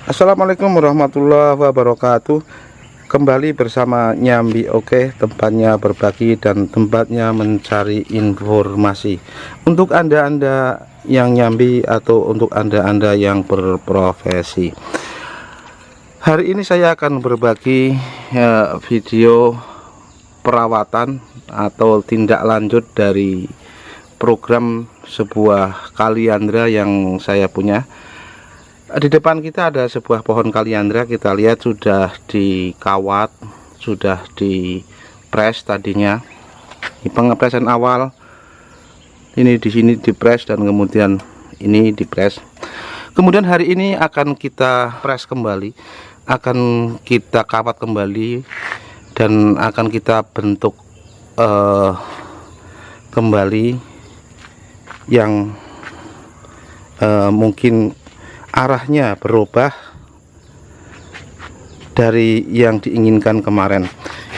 Assalamualaikum warahmatullahi wabarakatuh. Kembali bersama Nyambi Oke, tempatnya berbagi dan tempatnya mencari informasi. Untuk anda-anda yang nyambi atau untuk anda-anda yang berprofesi, hari ini saya akan berbagi video perawatan atau tindak lanjut dari program sebuah kaliandra yang saya punya. Di depan kita ada sebuah pohon kaliandra, kita lihat sudah dikawat, sudah dipres tadinya. Ini pengepresan awal, ini di sini dipres dan kemudian ini dipres. Kemudian hari ini akan kita pres kembali, akan kita kawat kembali dan akan kita bentuk kembali yang mungkin arahnya berubah dari yang diinginkan kemarin.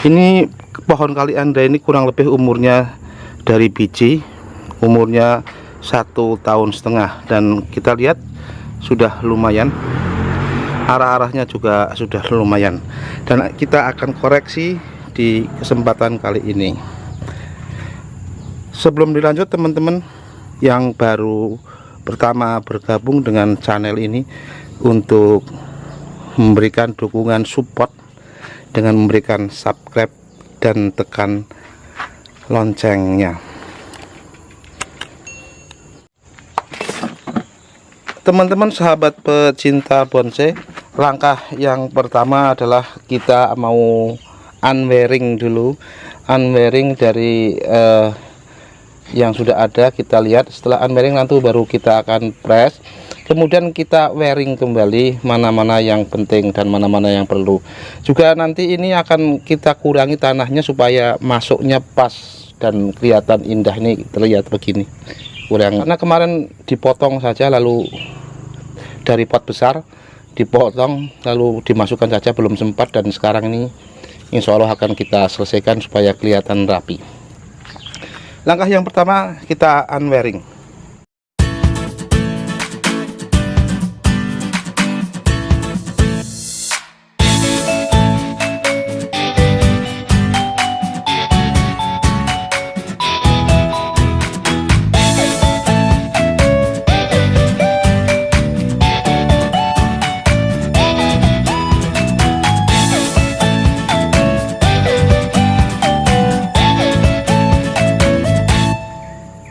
Ini pohon kaliandra ini kurang lebih umurnya dari biji, umurnya 1,5 tahun, dan kita lihat sudah lumayan, arah-arahnya juga sudah lumayan, dan kita akan koreksi di kesempatan kali ini. Sebelum dilanjut, teman-teman yang baru pertama bergabung dengan channel ini, untuk memberikan dukungan support dengan memberikan subscribe dan tekan loncengnya. Teman-teman sahabat pecinta bonsai, langkah yang pertama adalah kita mau unwearing dulu, unwearing dari yang sudah ada. Kita lihat setelah unwearing nanti baru kita akan press, kemudian kita wearing kembali mana-mana yang penting dan mana-mana yang perlu. Juga nanti ini akan kita kurangi tanahnya supaya masuknya pas dan kelihatan indah. Ini terlihat begini kurang, karena kemarin dipotong saja, lalu dari pot besar dipotong lalu dimasukkan saja, belum sempat, dan sekarang ini insya Allah akan kita selesaikan supaya kelihatan rapi. Langkah yang pertama kita unwearing.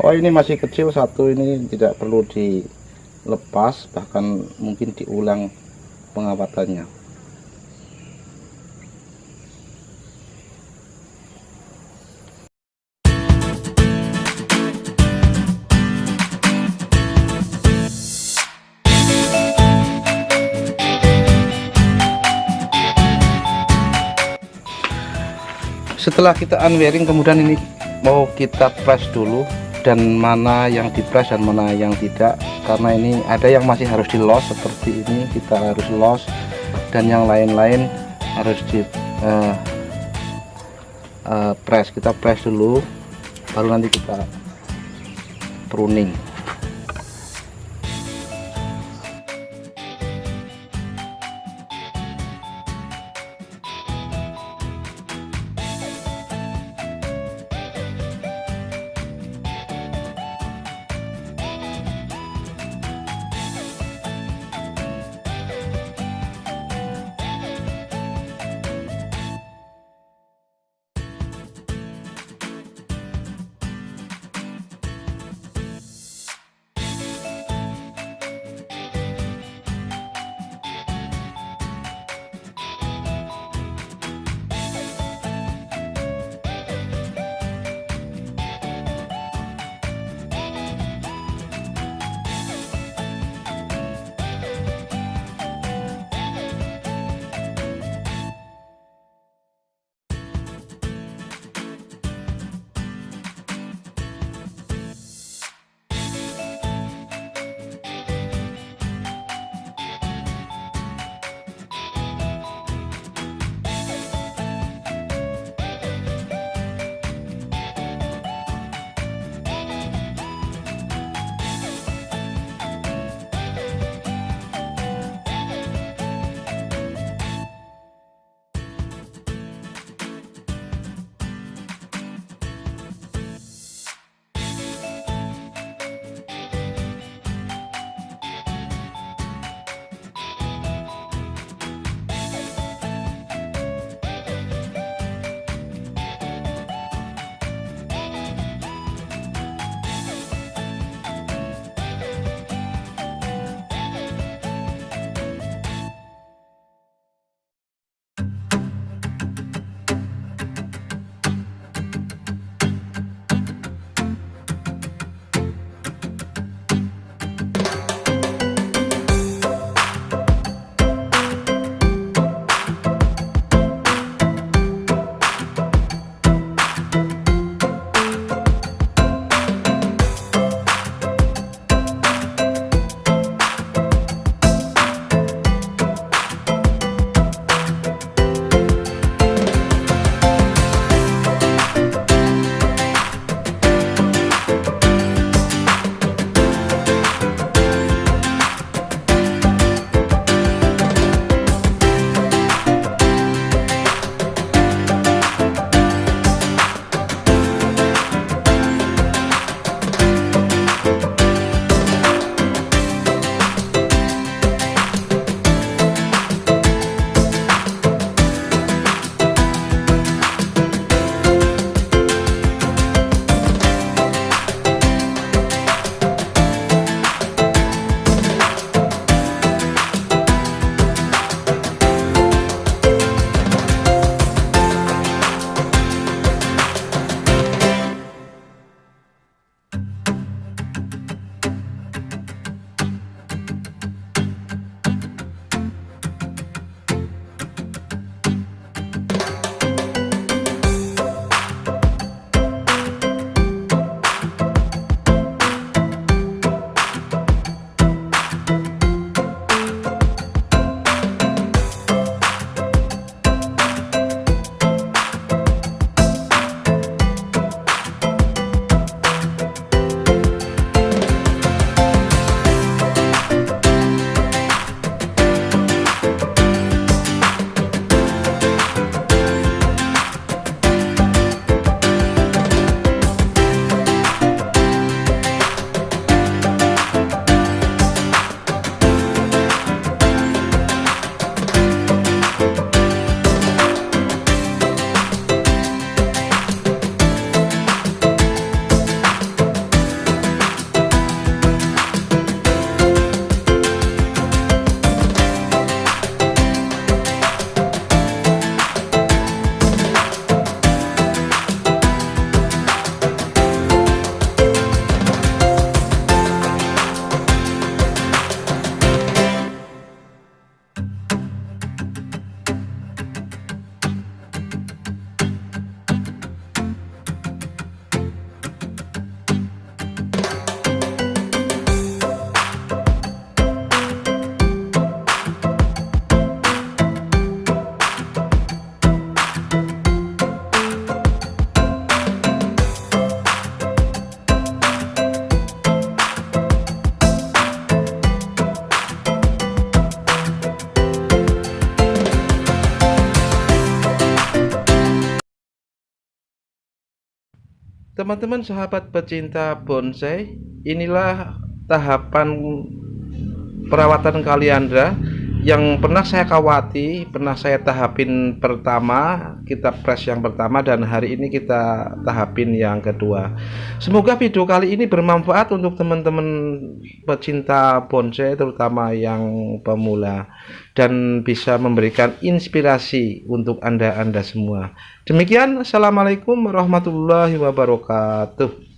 Oh, ini masih kecil satu, ini tidak perlu dilepas, bahkan mungkin diulang pengawatannya. Setelah kita unwearing, kemudian ini mau kita press dulu, dan mana yang dipres dan mana yang tidak, karena ini ada yang masih harus di los seperti ini, kita harus los, dan yang lain-lain harus di press. Kita press dulu baru nanti kita pruning. Teman-teman sahabat pecinta bonsai, inilah tahapan perawatan kaliandra yang pernah saya kawati, pernah saya tahapin pertama, kita press yang pertama, dan hari ini kita tahapin yang kedua. Semoga video kali ini bermanfaat untuk teman-teman pecinta bonsai, terutama yang pemula, dan bisa memberikan inspirasi untuk anda semua. Demikian, assalamualaikum warahmatullahi wabarakatuh.